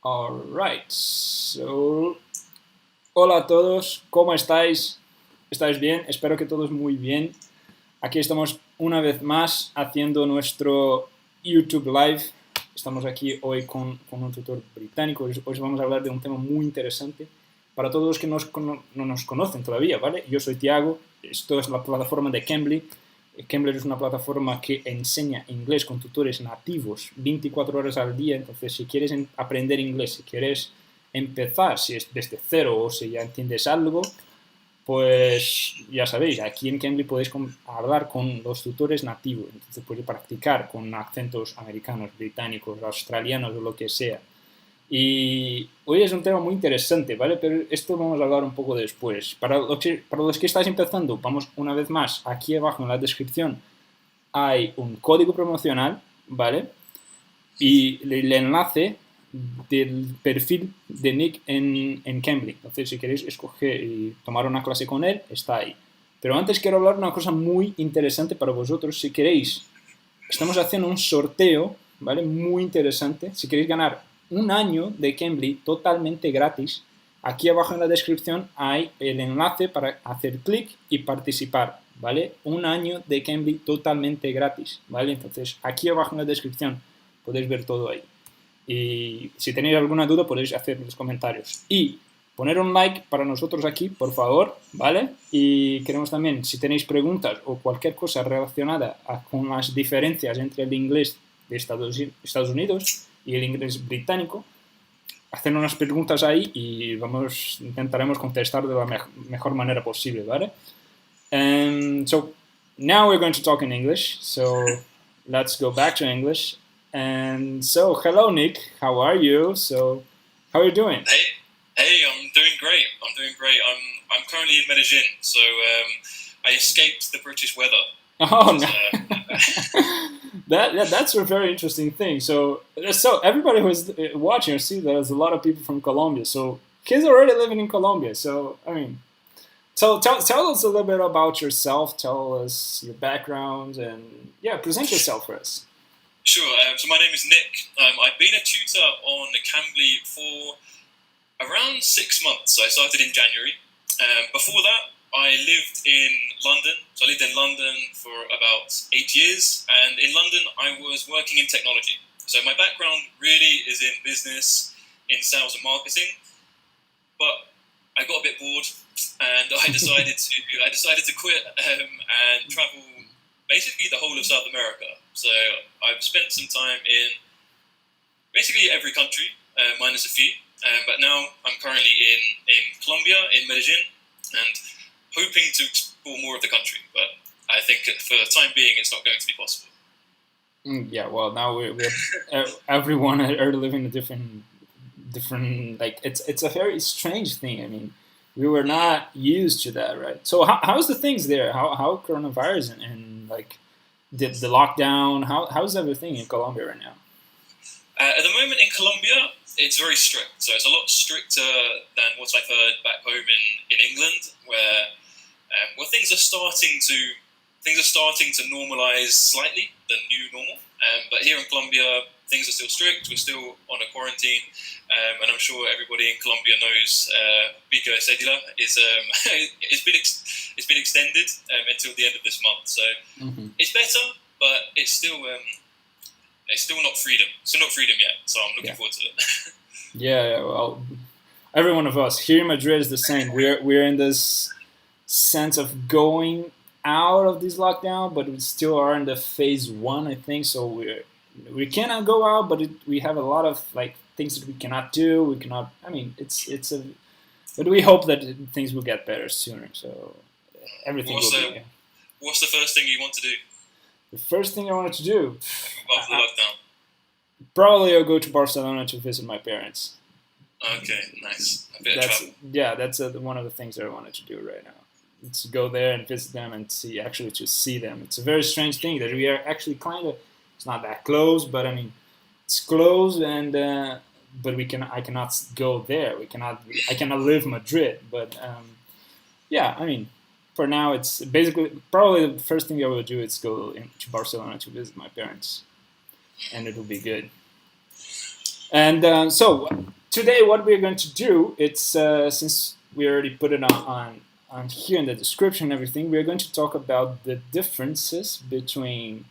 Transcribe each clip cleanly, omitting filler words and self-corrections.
Alright, so hola a todos, ¿cómo estáis? ¿Estáis bien? Espero que todos muy bien. Aquí estamos una vez más haciendo nuestro YouTube Live. Estamos aquí hoy con un tutor británico. Hoy vamos a hablar de un tema muy interesante para todos los que no nos conocen todavía, ¿vale? Yo soy Tiago, esto es la plataforma de Cambly. Cambly es una plataforma que enseña inglés con tutores nativos 24 horas al día. Entonces, si quieres aprender inglés, si quieres empezar, si es desde cero o si ya entiendes algo, pues ya sabéis, aquí en Cambly podéis hablar con los tutores nativos. Entonces, podéis practicar con acentos americanos, británicos, australianos o lo que sea. Y hoy es un tema muy interesante, ¿vale? Pero esto vamos a hablar un poco después. Para los que estáis empezando, vamos una vez más, aquí abajo en la descripción hay un código promocional, ¿vale? Y el enlace del perfil de Nick en Cambly. Entonces, si queréis escoger y tomar una clase con él, está ahí. Pero antes quiero hablar de una cosa muy interesante para vosotros. Si queréis, estamos haciendo un sorteo, ¿vale? Muy interesante. Si queréis ganar un año de Cambly totalmente gratis, aquí abajo en la descripción hay el enlace para hacer clic y participar, ¿vale? Un año de Cambly totalmente gratis, ¿vale? Entonces, aquí abajo en la descripción podéis ver todo ahí. Y si tenéis alguna duda, podéis hacer en los comentarios. Y poner un like para nosotros aquí, por favor, ¿vale? Y queremos también, si tenéis preguntas o cualquier cosa relacionada con las diferencias entre el inglés de Estados Unidos y el inglés británico, hacer unas preguntas ahí y intentaremos contestar de la mejor manera posible, ¿vale? So now we're going to talk in English. So let's go back to English. And so, hello, Nick. How are you? So, how are you doing? Hey, I'm doing great. I'm currently in Medellin, so I escaped the British weather. Oh, no. That's a very interesting thing. So everybody who's watching, see, there's a lot of people from Colombia. So kids are already living in Colombia. So I mean, tell us a little bit about yourself. Tell us your background, and yeah, present yourself for us. Sure. So my name is Nick. I've been a tutor on Cambly for around 6 months. So I started in January. Before that, I lived in London. So I lived in London for about 8 years. And in London, I was working in technology. So my background really is in business, in sales and marketing. But I got a bit bored, and I decided to quit and travel basically the whole of South America. So I've spent some time in basically every country, minus a few. But now I'm currently in Colombia, in Medellin, and hoping to explore more of the country. But I think for the time being, it's not going to be possible. Yeah, well, now we're everyone are living a different like it's a very strange thing. I mean, we were not used to that, right? So how's the things there? How coronavirus and like the lockdown? How's everything in Colombia right now? At the moment in Colombia, it's very strict. So it's a lot stricter than what I've heard back home in England, where things are starting to normalize slightly, the new normal. But here in Colombia, things are still strict. We're still on a quarantine, and I'm sure everybody in Colombia knows Pico de Cédula is it's been extended until the end of this month. So It's better, but it's still not freedom. Still not freedom yet. So I'm looking forward to it. Yeah, well, every one of us here in Madrid is the same. We're in this sense of going out of this lockdown, but we still are in the phase 1, I think. So we cannot go out, but we have a lot of like things that we cannot do. We cannot. I mean, but we hope that things will get better sooner. So everything will be. What's the first thing you want to do? The first thing I wanted to do. After the lockdown. Probably I'll go to Barcelona to visit my parents. Okay, nice. A bit of travel. Yeah, that's one of the things that I wanted to do right now. To go there and visit them and to see them. It's a very strange thing that we are actually kind of. It's not that close, but I mean, it's close, and but I cannot go there. I cannot leave Madrid. But yeah, I mean, for now, it's basically probably the first thing I will do is go to Barcelona to visit my parents, and it will be good. And so today, what we're going to do, it's since we already put it on here in the description and everything, we're going to talk about the differences between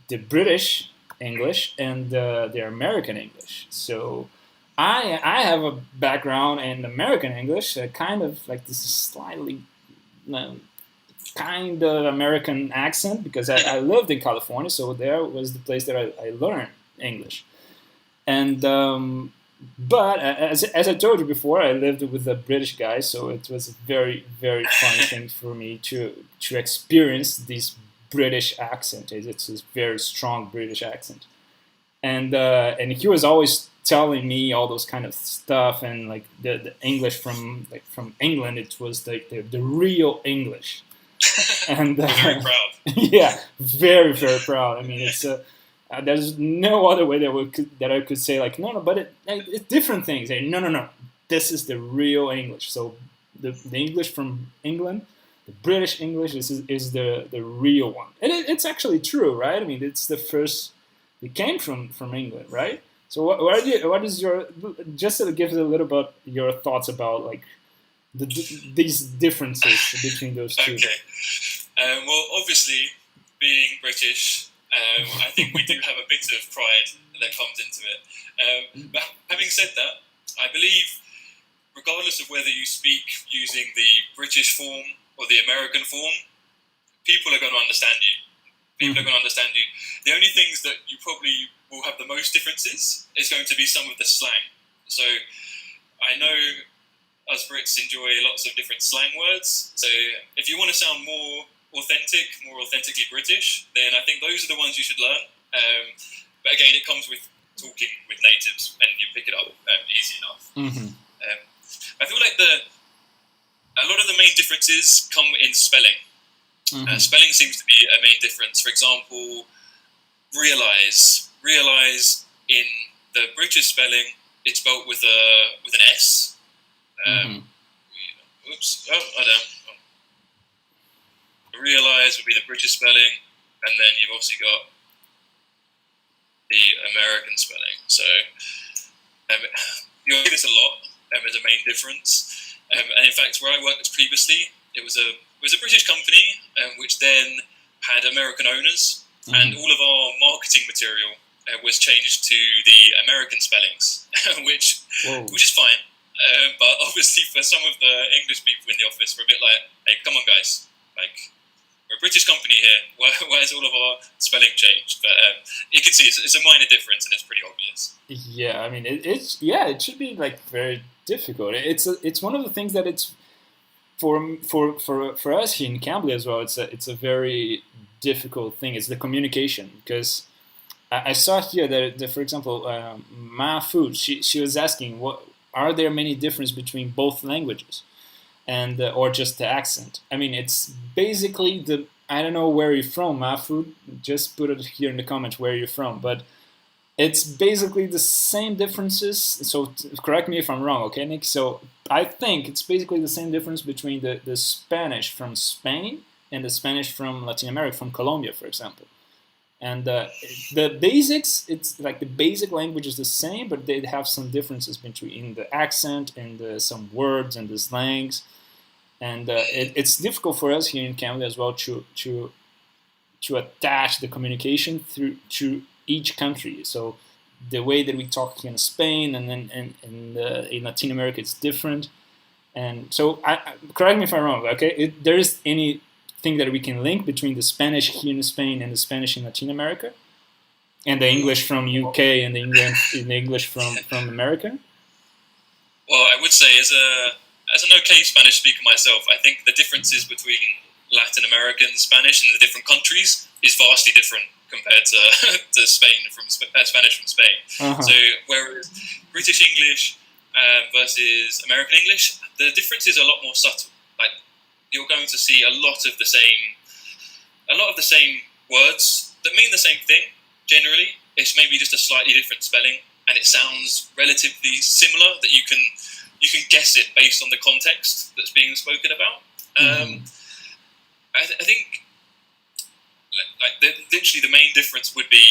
the British English and the American English. So I have a background in American English, kind of like this slightly kind of American accent because I lived in California, so there was the place that I learned English. And but as I told you before, I lived with a British guy, so it was a very very funny thing for me to experience this British accent. It's a very strong British accent, and he was always telling me all those kind of stuff, and like the English from England, it was like the real English, and Very proud. yeah, very very proud. I mean, it's there's no other way that I could say like no, but it's different things. No, this is the real English. So the English from England, the British English is the real one, and it's actually true, right? I mean, it's the first. It came from England, right? So what is your just to give a little bit your thoughts about like these differences between those two? Okay. Well, obviously, being British, I think we do have a bit of pride that comes into it. But having said that, I believe, regardless of whether you speak using the British form or the American form, people are going to understand you. People are going to understand you. The only things that you probably will have the most differences is going to be some of the slang. So I know us Brits enjoy lots of different slang words. So if you want to sound more authentically British, then I think those are the ones you should learn. But again, it comes with talking with natives, and you pick it up easy enough. I feel like a lot of the main differences come in spelling. Spelling seems to be a main difference. For example, realise in the British spelling, it's spelled with an S. Oops. Oh, I don't. Realise would be the British spelling, and then you've also got the American spelling. So you'll hear this a lot as a main difference. And in fact, where I worked previously, it was a British company which then had American owners, and all of our marketing material was changed to the American spellings, which is fine. But obviously, for some of the English people in the office, we're a bit like, "Hey, come on, guys! Like, we're a British company here. Why is all of our spelling changed?" But you can see it's a minor difference, and it's pretty obvious. Yeah, I mean, it should be like very difficult. It's one of the things that it's for us here in Cambly as well. It's a very difficult thing. It's the communication because I saw here that for example, Ma Fu, she was asking what are there many differences between both languages, and or just the accent. I mean, it's basically I don't know where you're from, Ma Fu. Just put it here in the comments where you're from, but it's basically the same differences. So correct me if I'm wrong, okay, Nick? So I think it's basically the same difference between the Spanish from Spain and the Spanish from Latin America, from Colombia, for example. And the basics, it's like the basic language is the same, but they have some differences between the accent and some words and the slangs. And it's difficult for us here in Canada as well to attach the communication to each country. So the way that we talk here in Spain and then in Latin America, it's different. And so, correct me if I'm wrong, okay? There is anything that we can link between the Spanish here in Spain and the Spanish in Latin America, and the English from UK and the English from America? Well, I would say as an okay Spanish speaker myself, I think the differences between Latin American Spanish and the different countries is vastly different compared to Spanish from Spain. So whereas British English versus American English, the difference is a lot more subtle. Like you're going to see a lot of the same words that mean the same thing. Generally, it's maybe just a slightly different spelling, and it sounds relatively similar that you can guess it based on the context that's being spoken about. I think literally the main difference would be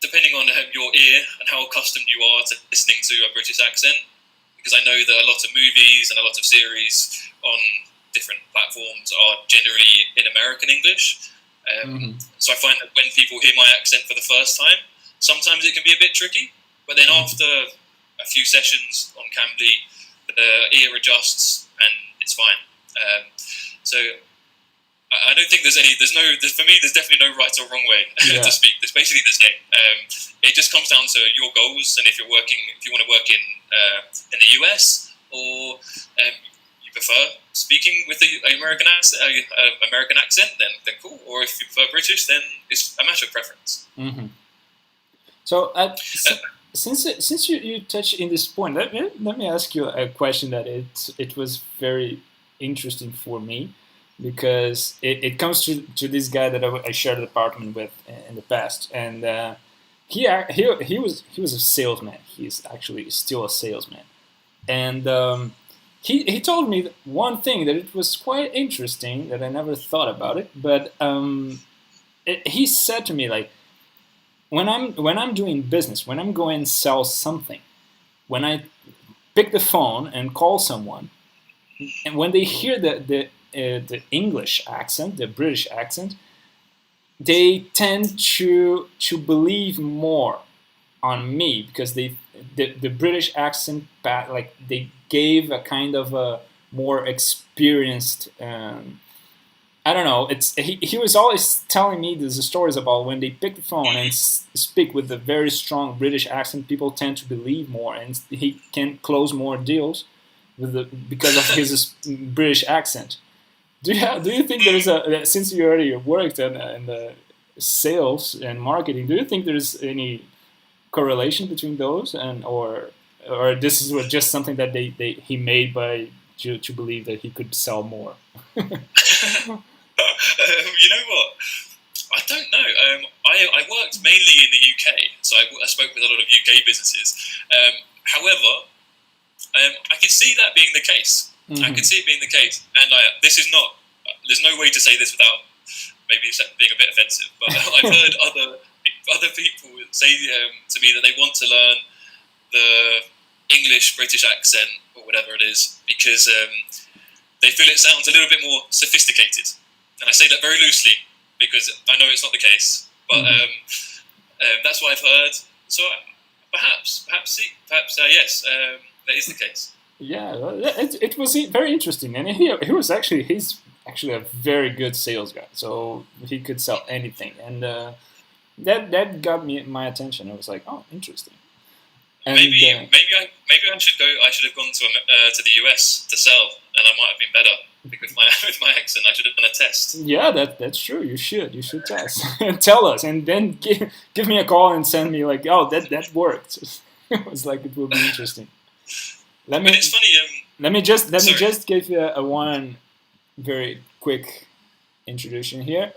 depending on your ear and how accustomed you are to listening to a British accent, because I know that a lot of movies and a lot of series on different platforms are generally in American English. So I find that when people hear my accent for the first time, sometimes it can be a bit tricky, but then after a few sessions on Cambly, the ear adjusts and it's fine. So I don't think for me, there's definitely no right or wrong way to speak. It's basically the same. It just comes down to your goals, and if you want to work in the US, or you prefer speaking with the American accent, then cool. Or if you prefer British, then it's a matter of preference. Mm-hmm. So since you touched in this point, let me ask you a question that it was very interesting for me, because it comes to this guy that I shared an apartment with in the past, and he was a salesman. He's actually still a salesman, and he told me one thing that it was quite interesting that I never thought about it, but he said to me, like, when I'm doing business, when I'm going to sell something, when I pick the phone and call someone, and when they hear the English accent, the British accent, they tend to believe more on me, because the British accent, like, they gave a kind of a more experienced. I don't know. He was always telling me these stories about when they pick the phone and speak with a very strong British accent, people tend to believe more, and he can close more deals because of his British accent. Do you think there is since you already worked in the sales and marketing, do you think there's any correlation between those, or this is just something that he made to believe that he could sell more? You know what? I don't know. I worked mainly in the UK, so I spoke with a lot of UK businesses. However, I could see that being the case. Mm-hmm. I could see it being the case, and this is not. There's no way to say this without maybe being a bit offensive, but I've heard other people say to me that they want to learn the English British accent or whatever it is because they feel it sounds a little bit more sophisticated. And I say that very loosely because I know it's not the case, but that's what I've heard. So perhaps yes, that is the case. Yeah, it was very interesting, and he's actually a very good sales guy. So he could sell anything, and that got my attention. I was like, oh, interesting. And, maybe I should go. I should have gone to the US to sell, and I might have been better. With my accent, I should have done a test. Yeah, that's true. You should test and tell us, and then give me a call and send me like, oh, that worked. It was like, it will be interesting. But it's funny. Let me just give you a one very quick introduction here.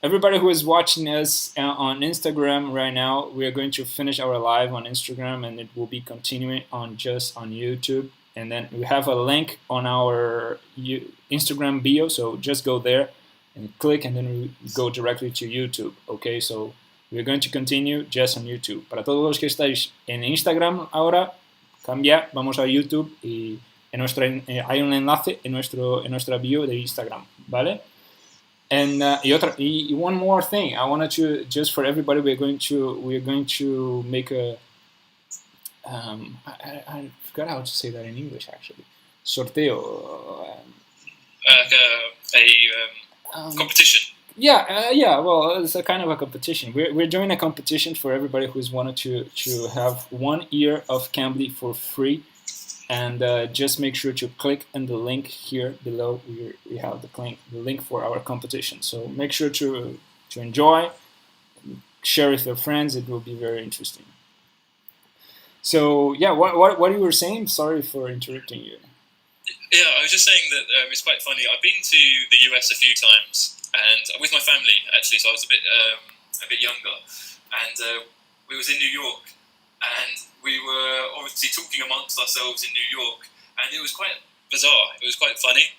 Everybody who is watching us on Instagram right now, we are going to finish our live on Instagram, and it will be continuing on YouTube. And then we have a link on our Instagram bio, so just go there and click, and then we go directly to YouTube. Okay, so we're going to continue just on YouTube. Para todos los que estáis en Instagram ahora, cambia, vamos a YouTube y hay un enlace en nuestra bio de Instagram, ¿vale? And one more thing, I wanted to just for everybody, we're going to make a I forgot how to say that in English actually. Sorteo. Competition. Yeah. Well, it's a kind of a competition. We're doing a competition for everybody who's wanted to have 1 year of Cambly for free, and just make sure to click on the link here below. We have the link for our competition. So make sure to enjoy, share with your friends. It will be very interesting. So yeah, what you were saying? Sorry for interrupting you. Yeah, I was just saying that it's quite funny. I've been to the US a few times, and with my family actually. So I was a bit younger, and we was in New York, and we were obviously talking amongst ourselves in New York, and it was quite bizarre. It was quite funny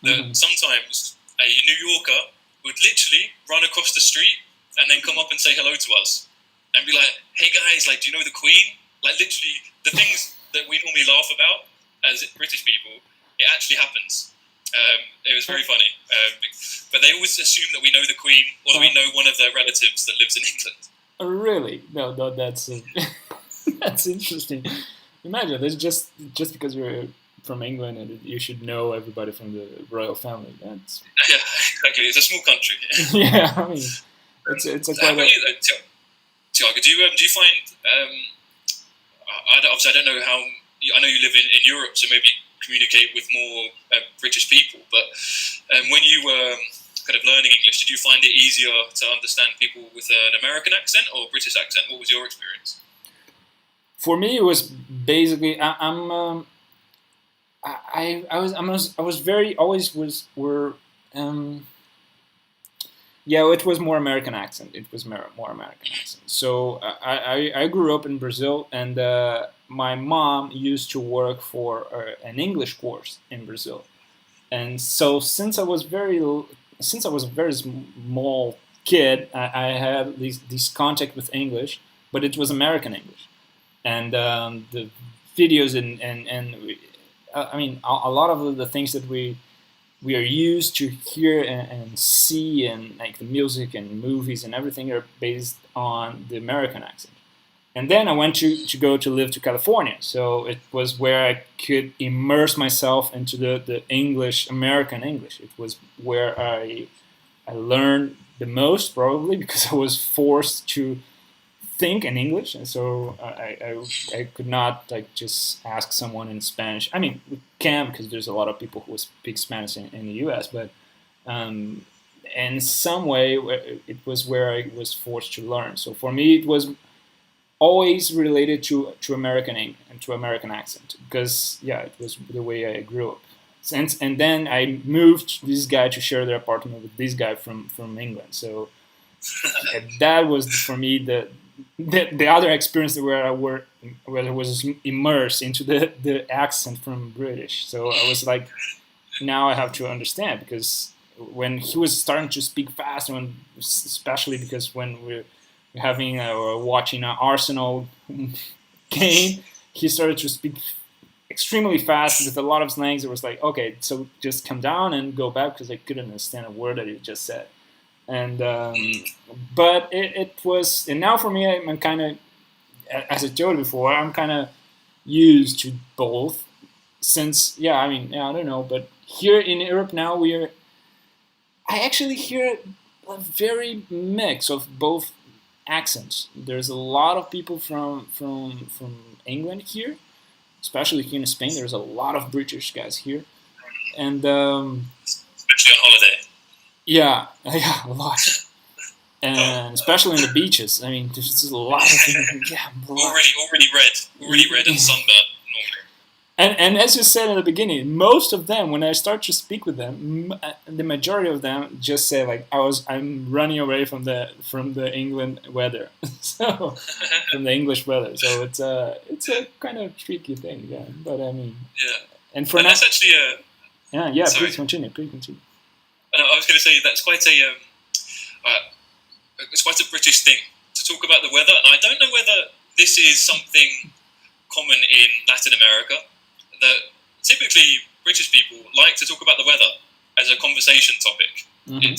that sometimes a New Yorker would literally run across the street and then come up and say hello to us. and be like, "Hey guys, like, do you know the Queen?" Like literally the things that we normally laugh about as British people, it actually happens. It was very funny, but they always assume that we know the Queen or that we know one of their relatives that lives in England. Really? No, that's that's interesting. Imagine it's just because you're from England and you should know everybody from the royal family. That's Yeah, exactly. It's a small country. yeah. I mean, it's a How quite. about you, though, Tiago? Do you find? Obviously, I don't know how. I know you live in Europe, so maybe communicate with more British people. But when you were kind of learning English, did you find it easier to understand people with an American accent or British accent? What was your experience? For me, it was basically I was very always was were yeah, it was more American accent. It was more American accent. So I grew up in Brazil, and my mom used to work for an English course in Brazil. And so since I was a very small kid, I had this contact with English, but it was American English, and the videos I mean a lot of the things that we are used to hear and see, and like the music and movies and everything are based on the American accent. And then I went to go to live to California, so it was where I could immerse myself into the English, American English. It was where I learned the most, probably because I was forced to think in English, and so I could not like just ask someone in Spanish. I mean, we can, because there's a lot of people who speak Spanish in the U.S., but um, in some way it was where I was forced to learn. So for me, it was always related to American English and to American accent, because yeah, it was the way I grew up. And then I moved this guy to share their apartment with this guy from England. So that was for me the other experience where I was immersed into the accent from British. So I was like, now I have to understand, because when he was starting to speak fast, especially because when we're having or watching an Arsenal game, he started to speak extremely fast with a lot of slangs. It was like, okay, so just come down and go back, because I couldn't understand a word that he just said. And but it was, and now for me, I'm kind of, as I told you before, I'm kind of used to both. Since yeah, I mean, yeah, I don't know, but here in Europe now I actually hear a very mix of both accents. There's a lot of people from England here, especially here in Spain. There's a lot of British guys here, and Especially on holiday. yeah, yeah, a lot. And especially in the beaches. I mean, there's just a lot of yeah, Already red and sunburnt normally. and as you said in the beginning, most of them, when I start to speak with them, the majority of them just say like, I'm running away from the England weather, so from the English weather. So it's a kind of tricky thing, yeah. But I mean, Yeah, and for and now, that's actually yeah. sorry. Please continue. Please continue. I was going to say that's quite it's quite a British thing to talk about the weather, and I don't know whether this is something common in Latin America. That typically British people like to talk about the weather as a conversation topic. Mm-hmm.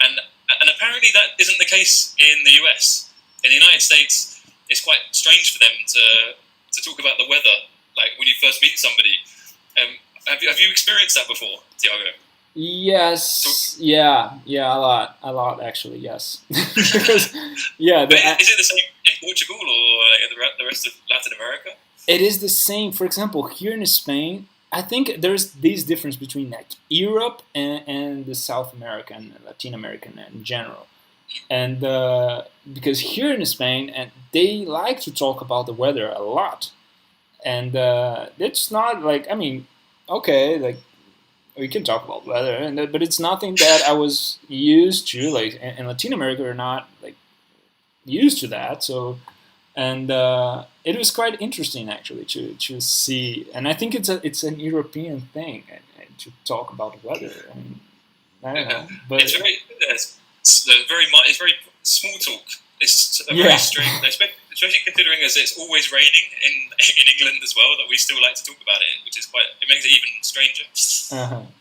And apparently that isn't the case in the US. In the United States, it's quite strange for them to talk about the weather, like when you first meet somebody. Have you experienced that before, Tiago? Yes, yeah, a lot actually, yes. Because yeah, Is it the same in Portugal or in the rest of Latin America? it is the same. For example, here in Spain, I think there's this difference between like Europe and the South American, Latin American in general. And because here in Spain, and they like to talk about the weather a lot, and it's not like, I mean, okay, like we can talk about weather, but it's nothing that I was used to. Like in Latin America, we're not like used to that. So, and it was quite interesting actually to see. And I think it's an European thing to talk about weather. I mean, I don't know, but It's very small talk. It's a very strange, especially considering as it's always raining in England as well, that we still like to talk about it, which is it makes it even stranger.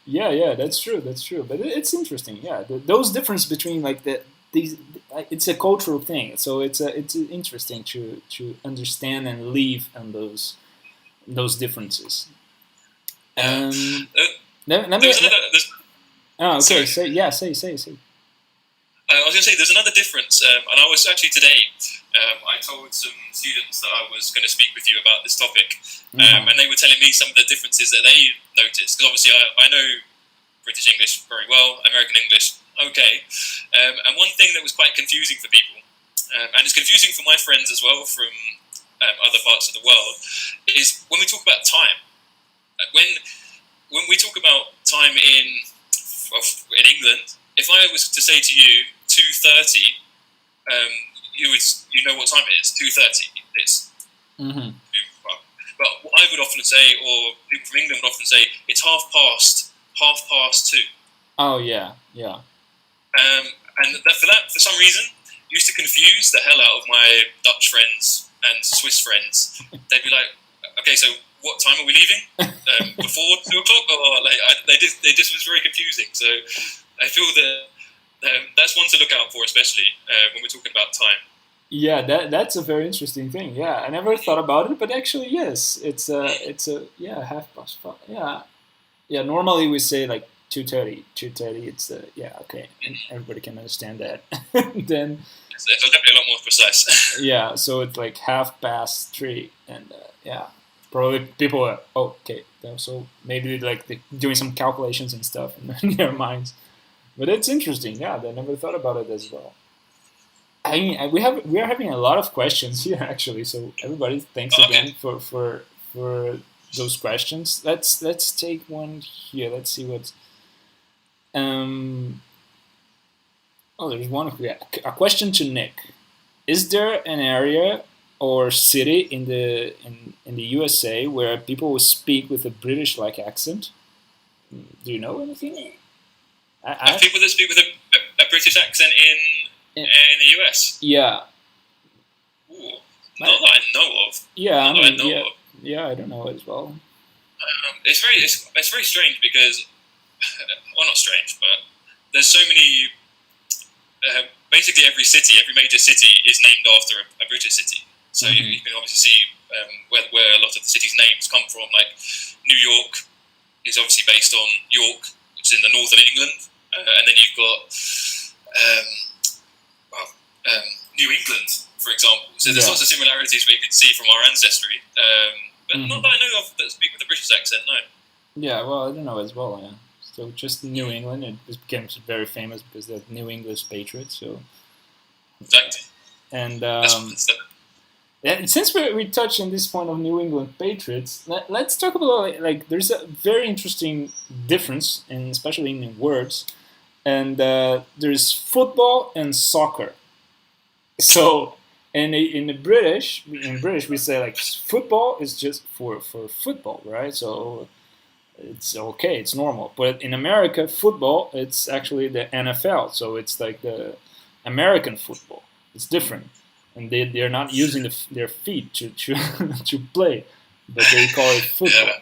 Yeah, that's true. But it's interesting. Yeah, those differences between like these, it's a cultural thing. So it's interesting to understand and live on those differences. Let me. Okay. Say. I was going to say there's another difference, and I was actually today. I told some students that I was going to speak with you about this topic, and they were telling me some of the differences that they noticed. Because obviously, I know British English very well, American English, okay. And one thing that was quite confusing for people, and it's confusing for my friends as well from other parts of the world, is when we talk about time. When we talk about time in England, if I was to say to you 2:30, you know what time it is. 2:30 is. But I would often say, or people from England would often say, it's half past 2. Oh yeah. And for some reason, used to confuse the hell out of my Dutch friends and Swiss friends. They'd be like, okay, so what time are we leaving? Before 2 o'clock, or like they just was very confusing. So I feel that that's one to look out for, especially when we're talking about time. Yeah, that's a very interesting thing. Yeah, I never thought about it, but actually, yes, it's a 5:30. Yeah. Normally we say like 2:30. 2:30. It's okay, and everybody can understand that. Then it's definitely a lot more precise. Yeah, so it's like 3:30, and probably people are okay. So maybe like they're doing some calculations and stuff in their minds. But it's interesting. Yeah, I never thought about it as well. I mean, we are having a lot of questions here actually. So everybody, thanks again for those questions. Let's take one here. Let's see what's. There's one here. A question to Nick: is there an area or city in the USA where people will speak with a British-like accent? Do you know anything? People that speak with a British accent in the US. Yeah. Ooh, not that I know of. Yeah, I don't know as well. It's very strange because, well, not strange, but there's so many. Basically, every major city is named after a British city. So you can obviously see where a lot of the cities' names come from. Like New York is obviously based on York, which is in the north of England, and then you've got New England, for example. So there's lots of similarities we can see from our ancestry, but not that I know of that speak with a British accent. No. Yeah, well, I don't know as well. Yeah. So just New England, it became very famous because they're New English patriots. So exactly. And since we touched on this point of New England patriots, let's talk about like there's a very interesting difference, and especially in words, and there's football and soccer. So in British we say like football is just for football, right? So it's okay, it's normal. But in America, football, it's actually the NFL, so it's like the American football. It's different, and they're not using their feet to to play, but they call it football,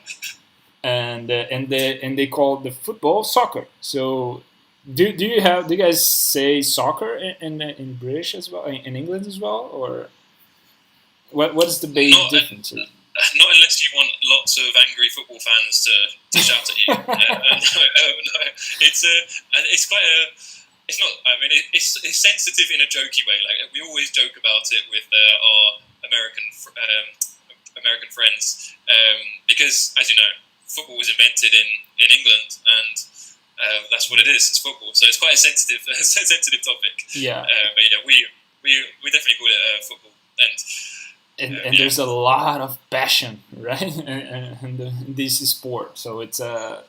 and they call the football soccer. So do you guys say soccer in British as well, in England as well, or what is the big difference? Not unless you want lots of angry football fans to shout at you. No. It's quite a. It's not. I mean, it's sensitive in a jokey way. Like we always joke about it with our American friends, because, as you know, football was invented in England, and that's what it is. It's football, so it's quite a sensitive topic. Yeah. But yeah, we definitely call it football, and there's a lot of passion, right? and this sport, so it's a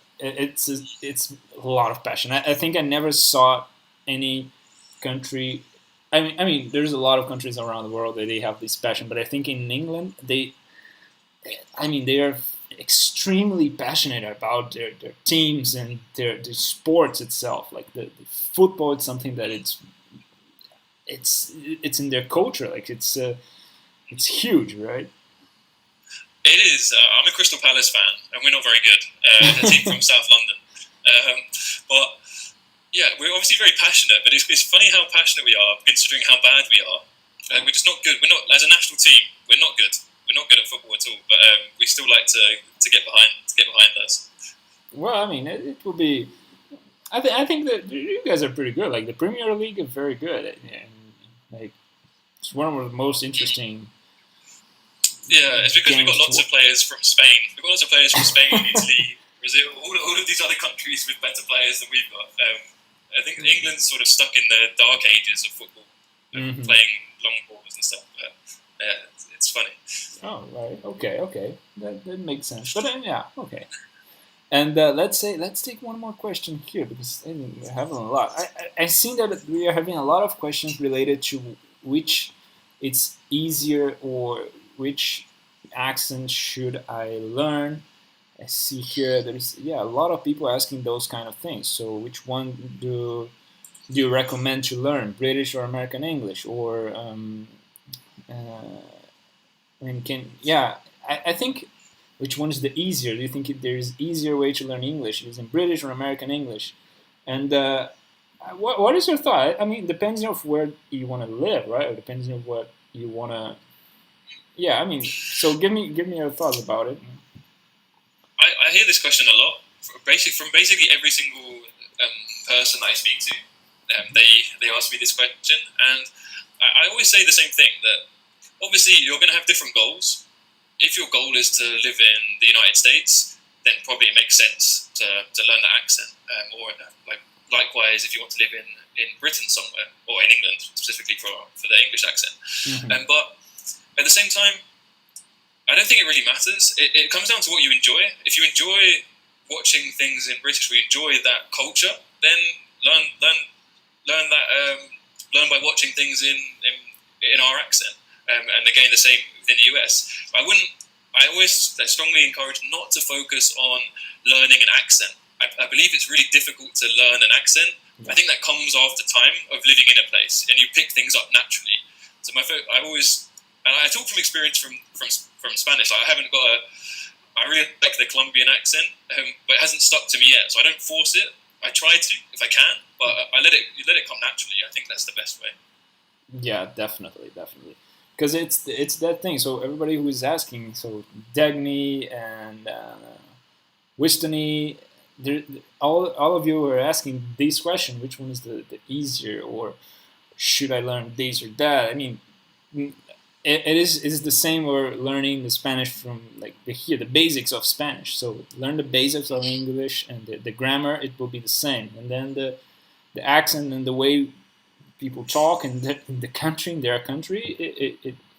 lot of passion. I think I never saw any country. I mean, there's a lot of countries around the world that they have this passion, but I think in England they are extremely passionate about their teams and their sports itself. Like the football, it's something that it's in their culture. Like it's huge, right? It is. I'm a Crystal Palace fan, and we're not very good. A team from South London. But yeah, we're obviously very passionate. But it's funny how passionate we are, considering how bad we are. We're just not good. We're not, as a national team, we're not good. We're not good at football at all. But we still like to get behind us. Well, I mean, it will be. I think that you guys are pretty good. Like the Premier League is very good, and like it's one of the most interesting. Yeah, it's because we've got lots of players from Spain. We've got lots of players from Spain, Italy, Brazil, all of these other countries with better players than we've got. I think England's sort of stuck in the dark ages of football, playing long balls and stuff. But it's funny. Oh, right. Okay. That makes sense. But yeah, okay. And let's take one more question here because we're having a lot. I seen that we are having a lot of questions related to which it's easier or which accent should I learn. I see here there's a lot of people asking those kind of things. So which one do you recommend to learn, British or American English, or I think which one is the easier? Do you think there's easier way to learn English using British or American English? And what is your thought? I mean, depends on where you want to live, right? Or depends on what you want to. Yeah, I mean, so give me your thoughts about it. I hear this question a lot from basically every single person that I speak to. They ask me this question, and I always say the same thing, that obviously you're going to have different goals. If your goal is to live in the United States, then probably it makes sense to learn that accent. Or likewise, if you want to live in Britain somewhere, or in England specifically for the English accent. But at the same time, I don't think it really matters. It comes down to what you enjoy. If you enjoy watching things in British, or you enjoy that culture, then learn by watching things in our accent. And again, the same within the US. I always strongly encourage not to focus on learning an accent. I believe it's really difficult to learn an accent. I think that comes after time of living in a place, and you pick things up naturally. So I talk from experience from Spanish. I really like the Colombian accent, but it hasn't stuck to me yet. So I don't force it. I try to if I can, but I let it come naturally. I think that's the best way. Yeah, definitely. Because it's that thing. So everybody who is asking, so Dagny and Wistony, all of you are asking this question: which one is the easier, or should I learn this or that? I mean, it is the same. We're learning the Spanish from the basics of Spanish. So learn the basics of English, and the grammar, it will be the same. And then the accent and the way people talk in their country,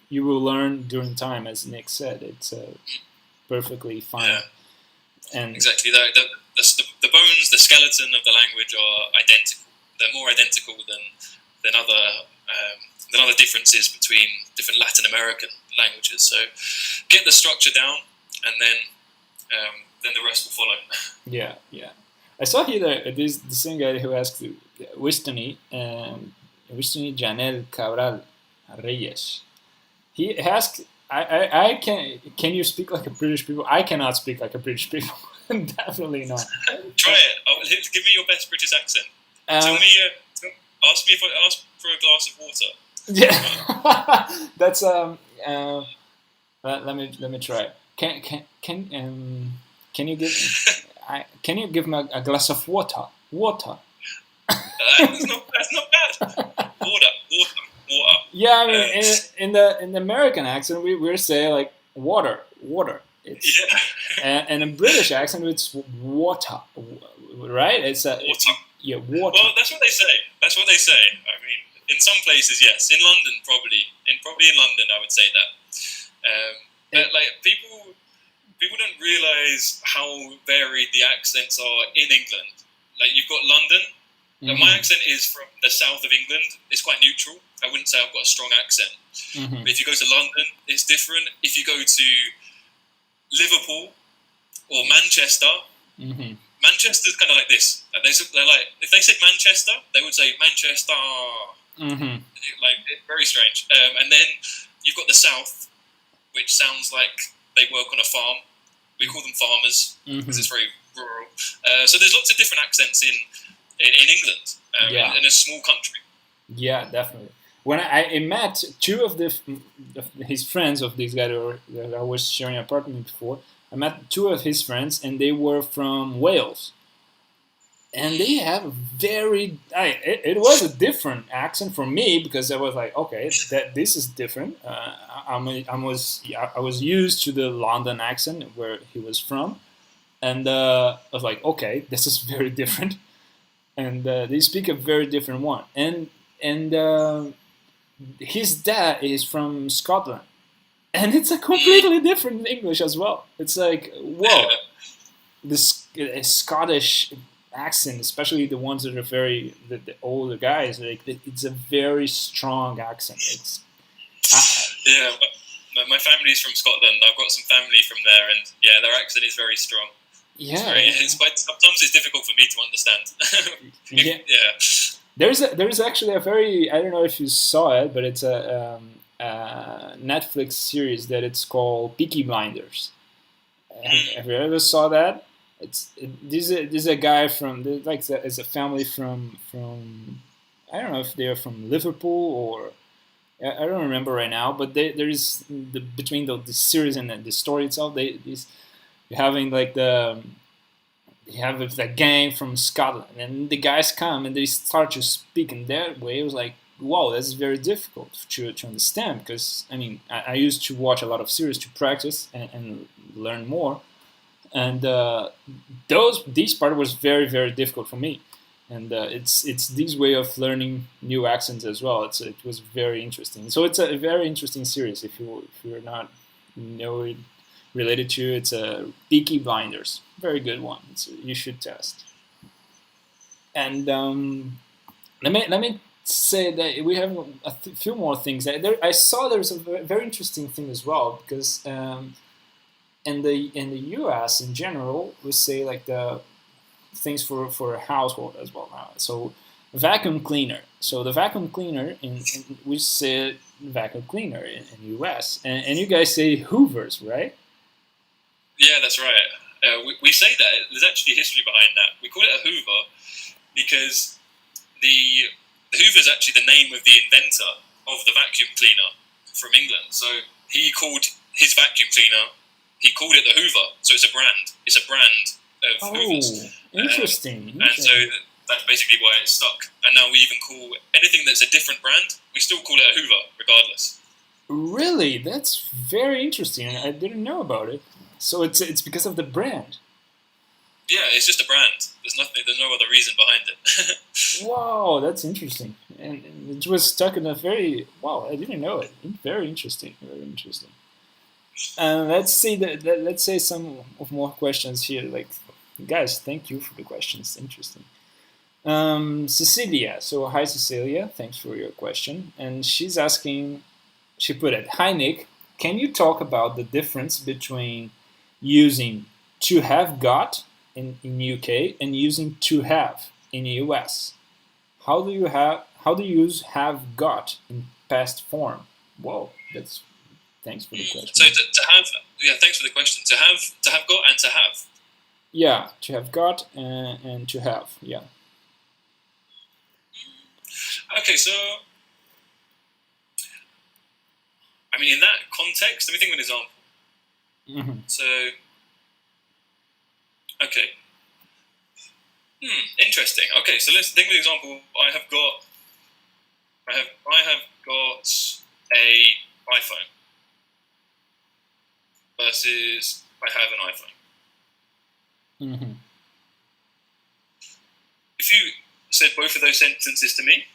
you will learn during time, as Nick said. It's perfectly fine. Yeah. And exactly. The bones, the skeleton of the language are identical. They're more identical than other differences between different Latin American languages. So get the structure down, and then the rest will follow. Yeah. I saw here that there's the same guy who asked Wistony Janel Cabral Reyes. He asked, can you speak like a British people? I cannot speak like a British people. Definitely not. Try it. Give me your best British accent. Tell me. Ask me if I ask for a glass of water. Yeah, that's Let me try. Can you give me a glass of water? Water. That's not bad. Water. Yeah, I mean, in the American accent, we say like water. It's, and in British accent, it's water, right? It's water. Water. Well, that's what they say. I mean, in some places, yes. In London, probably in London, I would say that. But people don't realise how varied the accents are in England. Like, you've got London. Mm-hmm. My accent is from the south of England. It's quite neutral. I wouldn't say I've got a strong accent. Mm-hmm. But if you go to London, it's different. If you go to Liverpool or Manchester, mm-hmm. Manchester's kind of like this. They're like, if they said Manchester, they would say Manchester. Mm-hmm. Like, very strange. And then you've got the South, which sounds like they work on a farm. We call them farmers because it's very rural. So there's lots of different accents in England, in a small country. Yeah, definitely. When I met two of his friends of this guy that I was sharing an apartment before, I met two of his friends, and they were from Wales, and they have very. It was a different accent for me because I was like, okay, that this is different. I was used to the London accent where he was from, and I was like, okay, this is very different, and they speak a very different one, and his dad is from Scotland, and it's a completely different English as well. It's like, whoa, this Scottish accent, especially the ones that are the older guys, like it's a very strong accent. It's yeah. My family's from Scotland. I've got some family from there, and yeah, their accent is very strong. Yeah, sometimes it's difficult for me to understand. Yeah. There's actually a very, I don't know if you saw it, but it's a Netflix series that it's called Peaky Blinders. Have you ever saw that? This is a guy from it's a family from I don't know if they're from Liverpool or I don't remember right now, but there is between the series and the story itself, you're having like they have a gang from Scotland, and the guys come and they start to speak in their way. It was like, wow, that's very difficult to understand because I mean I used to watch a lot of series to practice and learn more, and this part was very difficult for me, and it's this way of learning new accents as well. It was very interesting. So it's a very interesting series if you're not know it related to. It's a Peaky Blinders, very good one. You should test. And let me say that we have few more things. I saw there's a very interesting thing as well because in the U.S. in general we say like the things for a household as well now. So vacuum cleaner. So the vacuum cleaner we say vacuum cleaner in U.S. and you guys say Hoovers, right? Yeah, that's right. We say that. There's actually history behind that. We call it a Hoover because the Hoover is actually the name of the inventor of the vacuum cleaner from England. So he called his vacuum cleaner, he called it the Hoover. So it's a brand. It's a brand of Hoovers. Interesting. And so that's basically why it's stuck. And now we even call anything that's a different brand, we still call it a Hoover, regardless. Really? That's very interesting. I didn't know about it. So it's because of the brand. Yeah, it's just a brand. There's no other reason behind it. Wow, that's interesting. And it was stuck in a very wow. I didn't know it. Very interesting. Very interesting. Let's see let's say some of more questions here. Like, guys, thank you for the questions. Interesting. Cecilia. So hi, Cecilia. Thanks for your question. And she's asking. She put it. Hi, Nick. Can you talk about the difference between using to have got in UK and using to have in US? How do you use have got in past form? Whoa, thanks for the question. So to have, yeah, thanks for the question. To have got and to have. Yeah, to have got and to have. Yeah. Okay, so I mean, in that context, let me think of an example. Mm-hmm. So, okay. Interesting. Okay, so let's think of an example. I have got a iPhone versus I have an iPhone. Mm-hmm. If you said both of those sentences to me,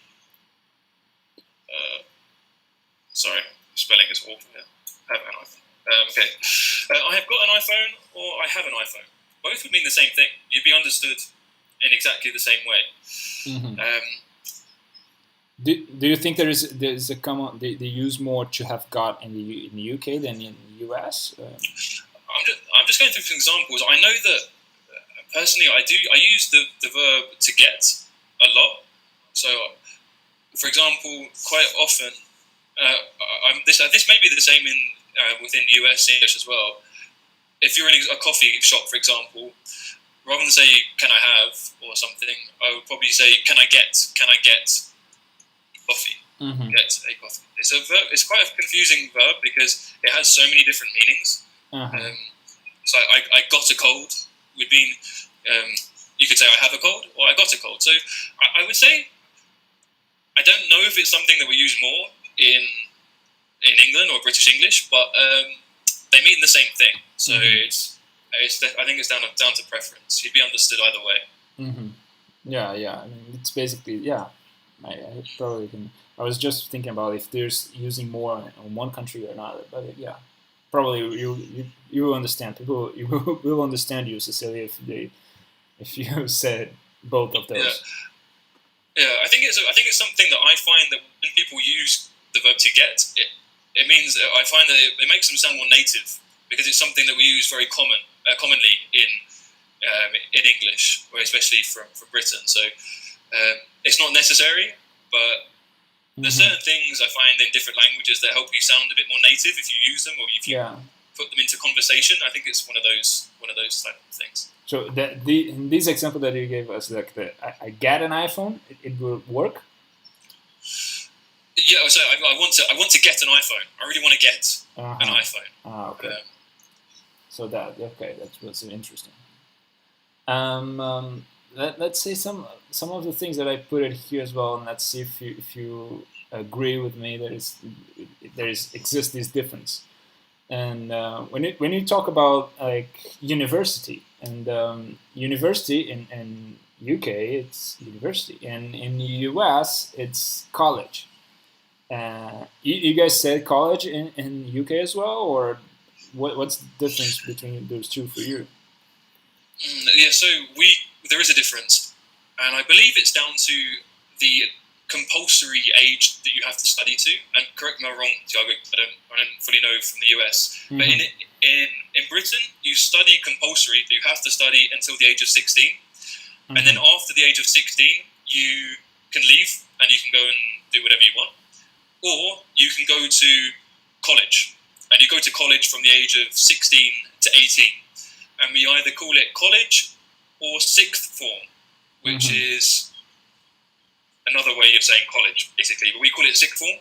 sorry, spelling is awful here. I have an iPhone. Okay. I have got an iPhone or I have an iPhone. Both would mean the same thing. You'd be understood in exactly the same way. Mm-hmm. Do you think there's a common they use more to have got in the UK than in the US? I'm just going through some examples. I know that personally I use the verb to get a lot. So for example, quite often, this may be the same in within US English as well. If you're in a coffee shop, for example, rather than say "Can I have" or something, I would probably say "Can I get coffee?" Mm-hmm. Get a coffee. It's a verb. It's quite a confusing verb because it has so many different meanings. Uh-huh. So I got a cold would mean you could say I have a cold or I got a cold. So I would say I don't know if it's something that we use more in England or British English, but they mean the same thing. So I think it's down to preference. You'd be understood either way. Mm-hmm. Yeah. I mean, it's basically I probably can. I was just thinking about if there's using more in one country or another, but probably you will understand. People will understand you, Cecilia, if you said both of those. Yeah. I think it's something that I find that when people use the verb to get, it means I find that it makes them sound more native because it's something that we use very commonly in English, especially from Britain. So it's not necessary, but there's certain things I find in different languages that help you sound a bit more native if you use them or if you put them into conversation. I think it's one of those type of things. So in this example that you gave us, like I get an iPhone, it will work. Yeah, so I want to get an iPhone. I really want to get an iPhone. Okay. So that was interesting. Let's say some of the things that I put it here as well, and let's see if you agree with me that exists this difference. And when you talk about like university and university in UK it's university, and in the US it's college. You guys said college in UK as well, or what's the difference between those two for you? Yeah, so there is a difference, and I believe it's down to the compulsory age that you have to study to. And correct me if I'm wrong, Tiago, I don't fully know from the US, but in Britain you study compulsory. You have to study until the age of 16, and then after the age of 16 you can leave and you can go and do whatever you want, or you can go to college, and you go to college from the age of 16 to 18. And we either call it college or sixth form, which is another way of saying college, basically. But we call it sixth form.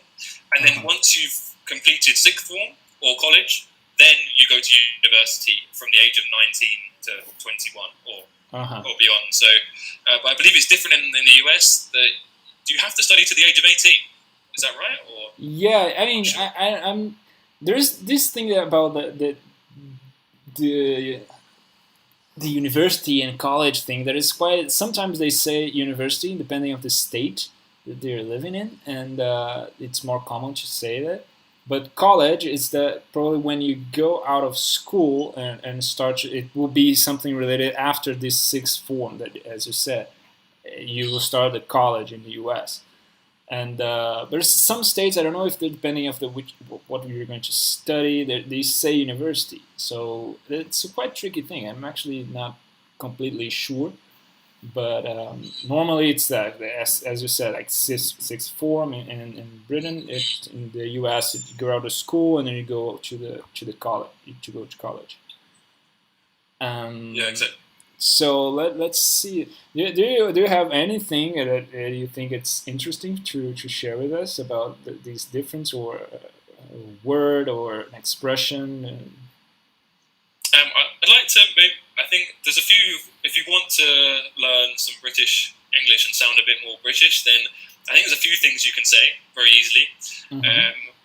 And then once you've completed sixth form or college, then you go to university from the age of 19 to 21 or beyond. So, but I believe it's different in the US. That do you have to study to the age of 18? Is that right? Or yeah, I mean, I'm there's this thing about the university and college thing that is quite. Sometimes they say university depending on the state that they're living in, and it's more common to say that. But college is probably when you go out of school and start. It will be something related after this sixth form that, as you said, you will start at college in the U.S. And there's some states, I don't know if they're depending on what you're going to study, they say university. So it's a quite tricky thing. I'm actually not completely sure. But normally it's that, as you said, like sixth form in Britain. In the US, you go out of school and then you go to the college. To go to college. Yeah, exactly. So let's see. Do you have anything that you think it's interesting to share with us about these difference, or a word or an expression? I'd like to. I think there's a few. If you want to learn some British English and sound a bit more British, then I think there's a few things you can say very easily.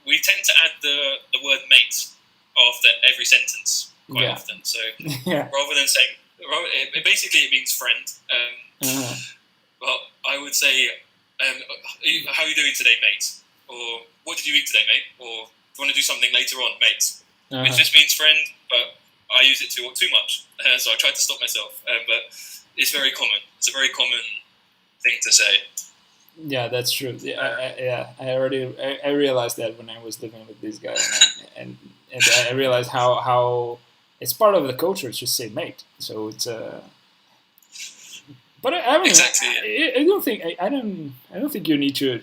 We tend to add the word mate after every sentence quite often. So rather than saying, basically it means friend. But I would say, how are you doing today, mate? Or what did you eat today, mate? Or do you want to do something later on, mate? It just means friend, but I use it too much. So I try to stop myself. But it's very common. It's a very common thing to say. Yeah, that's true. I realized that when I was living with these guys, and I realized how it's part of the culture to say mate. So it's But I mean, Exactly. I don't think I don't think you need to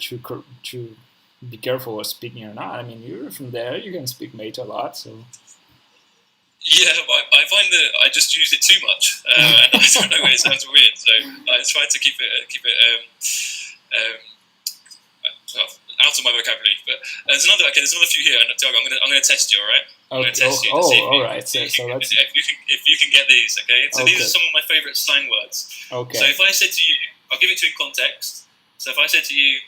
be careful of speaking or not. I mean, you're from there, you can speak mate a lot, so. Yeah, I find that I just use it too much, and I don't know, it sounds weird. So I try to keep it out of my vocabulary. But there's another few here. Tiago, I'm gonna test you. All right. I'm gonna test you to see all right. So that's if you can get these. Okay. So these are some of my favorite slang words. okay. So if I said to you, I'll give it to you in context. So if I said to you,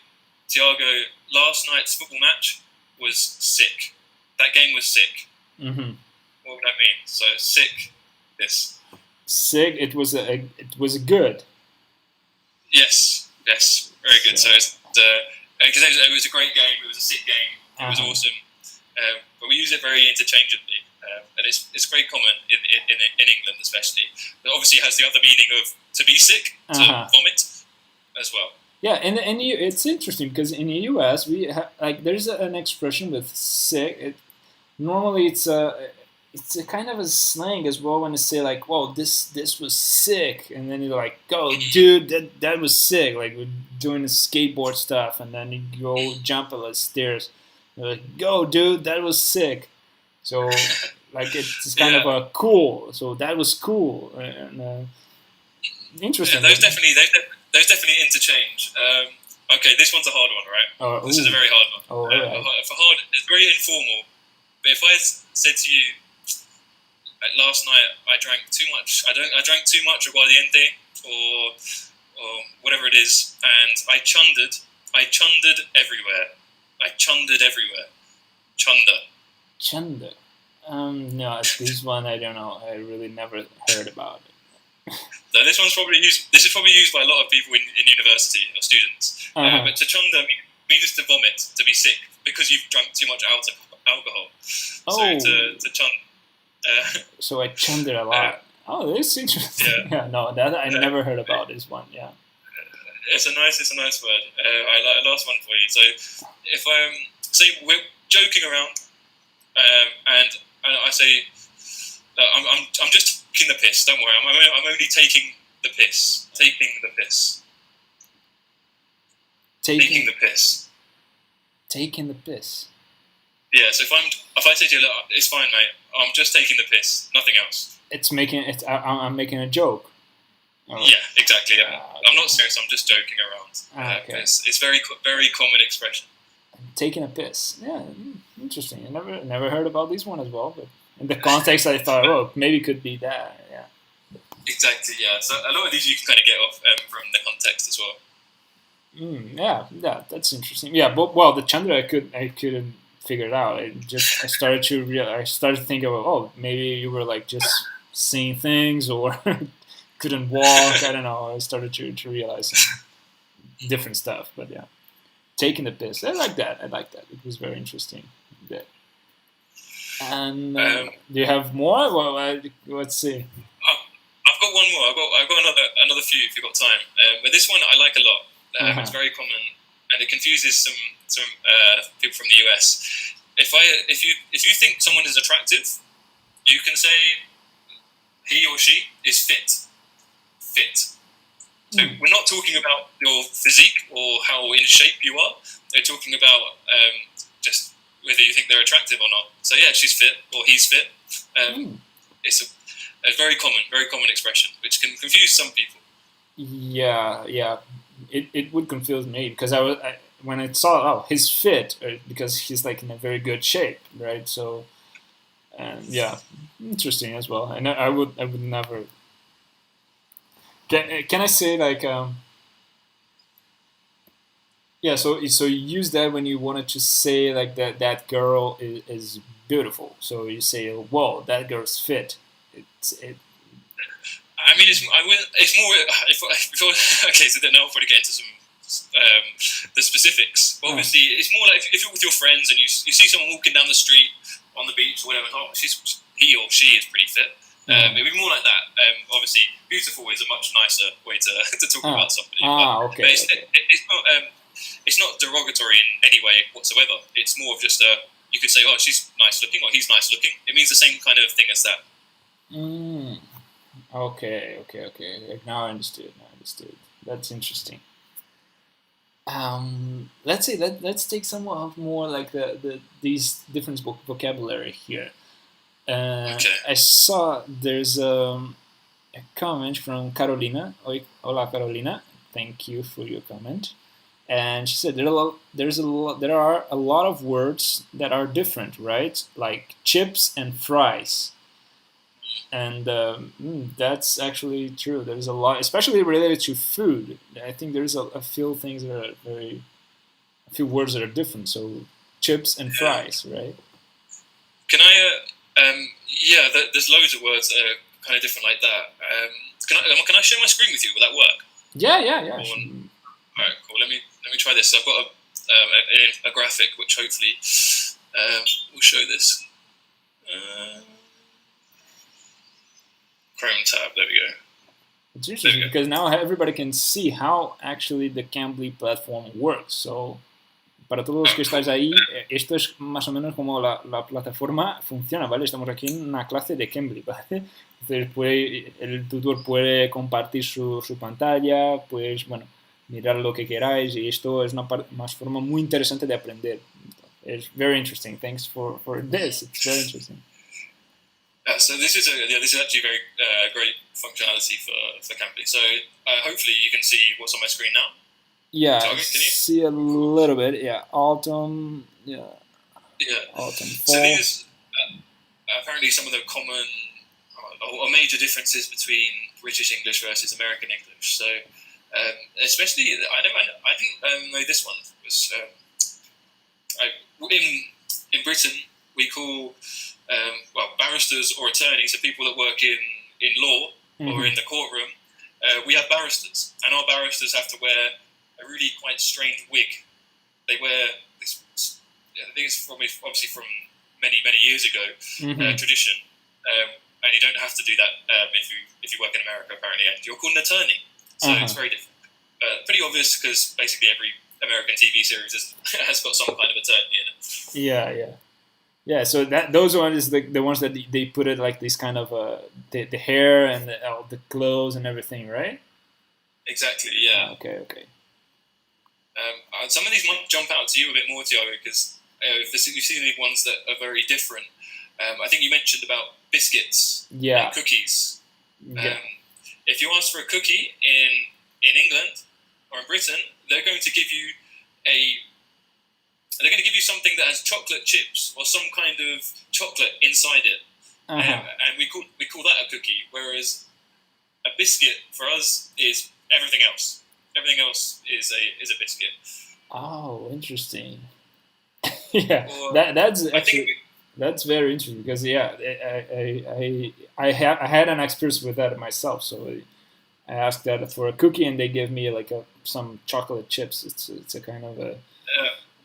Tiago, last night's football match was sick. That game was sick. Mm-hmm. What would that mean? So sick. This. Sick. It was good. Yes. Very good. So it's because it was a great game. It was a sick game. It was awesome. But we use it very interchangeably, and it's very common in England, especially. But obviously, it has the other meaning of to be sick, to vomit, as well. Yeah, and it's interesting because in the US we there's an expression with sick. Normally it's a kind of a slang as well when they say like, "Whoa, this was sick," and then you're like, "Go, dude, that was sick." Like we're doing the skateboard stuff, and then you go jump up the stairs. You're like, "Go, dude, that was sick." So like it's kind of a cool. So that was cool. And, interesting. Yeah, those definitely interchange. Okay, this one's a hard one, right? This is a very hard one. Oh, right. It's very informal. But if I said to you, last night I drank too much. I drank too much aguardiente or whatever it is, and I chundered everywhere. Chunder. No, this one I don't know. I really never heard about it. So this is probably used by a lot of people in university or students. But to chunder means to vomit, to be sick, because you've drunk too much alcohol. Oh. So to chunder. So I chundered a lot. This is interesting. Yeah, no, that I never heard about this one. Yeah. It's a nice word. I last one for you. So if say we're joking around, and I say I'm just taking the piss. Don't worry, I'm only taking the piss. Taking the piss. Taking the piss. Taking the piss. Yeah. So if I say to you, look, it's fine, mate. I'm just taking the piss. Nothing else. I'm making a joke. Yeah, exactly. Yeah. Okay. I'm not serious. I'm just joking around. Okay. It's very common expression. Taking a piss. Yeah, interesting. I never heard about this one as well, but in the context, I thought, maybe it could be that. Yeah. Exactly. Yeah. So a lot of these you can kind of get off from the context as well. Yeah, that's interesting. Yeah, but the Chandra I couldn't figure it out. I started to think about maybe you were like just seeing things or couldn't walk. I don't know. I started to realize some different stuff. But yeah, taking the piss. I like that. It was very interesting. Yeah. And do you have more? Well, let's see. I've got one more. I've got another few if you've got time. But this one I like a lot. It's very common, and it confuses some people from the US. If you think someone is attractive, you can say he or she is fit. So we're not talking about your physique or how in shape you are. We're talking about just whether you think they're attractive or not. So yeah, she's fit or he's fit. It's a very common expression, which can confuse some people. Yeah. It would confuse me because when I saw he's fit because he's like in a very good shape, right? So yeah, interesting as well. And I would never. Can I say like yeah? So you use that when you wanted to say like that girl is beautiful. So you say, "Whoa, that girl's fit." I mean, it's more. Okay, so then I'll probably get into some the specifics. But obviously, it's more like if you're with your friends and you see someone walking down the street on the beach or whatever. He or she is pretty fit. It'd be more like that. Obviously, beautiful is a much nicer way to talk about somebody. Okay. But it's not derogatory in any way whatsoever. It's more of just you could say, "Oh, she's nice looking," or "He's nice looking." It means the same kind of thing as that. Okay. Now I understood. understood. That's interesting. Let's say let's take some of more like these different vocabulary here. Okay. I saw there's a comment from Carolina. Hola Carolina, thank you for your comment. And she said there are a lot of words that are different, right? Like chips and fries. And that's actually true. There's a lot, especially related to food. I think there's a few things that are a few words that are different. So chips and fries, right? Can I? Yeah, there's loads of words that are kind of different like that. Can I share my screen with you? Will that work? Yeah. All right, cool. Let me try this. So I've got a graphic which hopefully will show this. Chrome tab. There we go. It's interesting because now everybody can see how actually the Cambly platform works. So, para todos los que estáis ahí, esto es más o menos como la plataforma funciona, ¿vale? Estamos aquí en una clase de Cambly, ¿vale? Entonces el tutor puede compartir su pantalla, pues bueno, mirar lo que queráis y esto es una forma muy interesante de aprender. It's very interesting. Thanks for this. It's very interesting. So this is actually very great functionality for Cambly. So hopefully you can see what's on my screen now. Yeah, Can you see a little bit. Yeah, autumn. Yeah. Autumn. Fall. So these apparently some of the common or major differences between British English versus American English. So especially I didn't know this one was in Britain we call barristers or attorneys, so people that work in law or in the courtroom. We have barristers, and our barristers have to wear a really quite strange wig. They wear this. I think it's obviously from many years ago tradition, and you don't have to do that if you work in America apparently, and you're called an attorney. So it's very different. Pretty obvious because basically every American TV series has got some kind of attorney in it. Yeah, so those ones the ones that they put it like this kind of the hair and the clothes and everything, right? Exactly. Yeah. Okay. Some of these might jump out to you a bit more, Tiago, because if you've seen any ones that are very different. I think you mentioned about biscuits and cookies. If you ask for a cookie in England or in Britain, they're going to give you something that has chocolate chips or some kind of chocolate inside it, and we call that a cookie. Whereas a biscuit for us is everything else. Everything else is a biscuit. Oh, interesting. Yeah, that's very interesting because I had an experience with that myself. So I asked that for a cookie, and they gave me like some chocolate chips. It's a kind of a.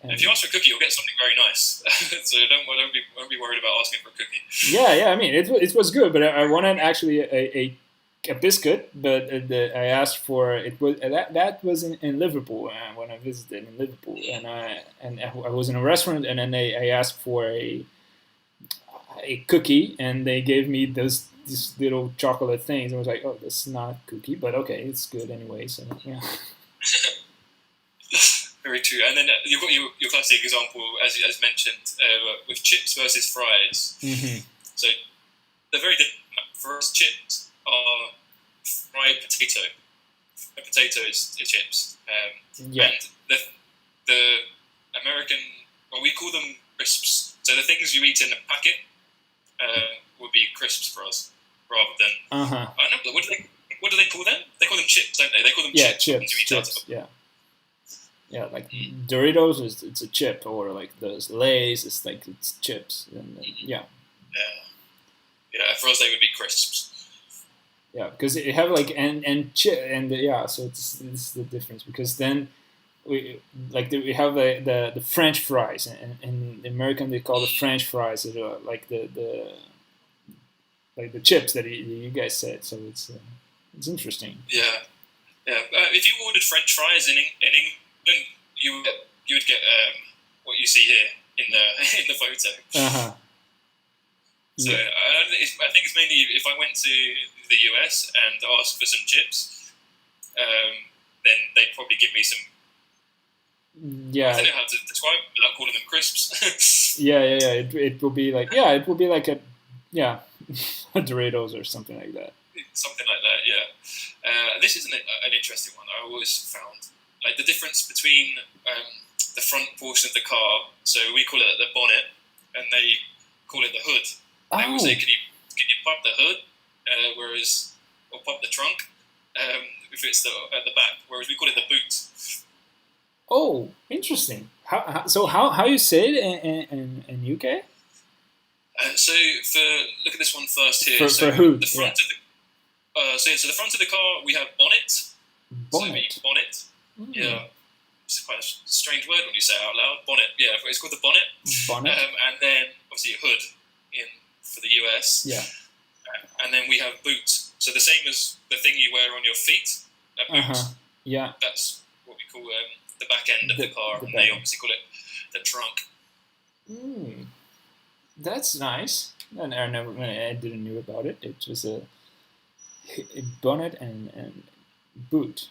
If you ask for a cookie, you'll get something very nice. So don't be worried about asking for a cookie. Yeah. I mean, it was good, but I wanted actually a biscuit. But I asked for it was that was in Liverpool when I visited in Liverpool, and I was in a restaurant, and then I asked for a cookie, and they gave me these little chocolate things. I was like, oh, that's not a cookie, but okay, it's good anyway. So yeah. Very true. And then you've got your classic example, as mentioned, with chips versus fries. So they're very different. For us, chips are fried potato. A potato is chips. And the American, we call them crisps. So the things you eat in a packet would be crisps for us, rather than. I don't know. What do they call them? They call them chips, don't they? They call them chips. Chips. Yeah, like Doritos it's a chip, or like those Lay's, it's chips, and Yeah. For us, they would be crisps. Yeah, because they have like so it's the difference, because then we have the French fries, and in American they call the French fries like the chips that you guys said. So it's interesting. Yeah. If you ordered French fries in England, you would get what you see here in the photo. So I think it's mainly if I went to the US and asked for some chips, then they'd probably give me some. Yeah. I don't know how to describe it without calling them crisps. Yeah. It will be like a Doritos or something like that. Something like that, yeah. This is an interesting one. I always found like the difference between the front portion of the car. So we call it the bonnet, and they call it the hood. They will say, "Can you pop the hood?" Or pop the trunk if it's at the back. Whereas we call it the boot. Oh, interesting. How you say it in UK? So look at this one first here. For hood, the front of the so the front of the car we have bonnet. Bonnet. So bonnet. Mm. Yeah. It's quite a strange word when you say it out loud. Bonnet. Yeah, it's called the bonnet. Bonnet. And then obviously hood for the US. Yeah. And then we have boot. So the same as the thing you wear on your feet. A boot. Yeah. That's what we call the back end of the car. And they obviously call it the trunk. That's nice. And I didn't know about it. It was a bonnet and boot.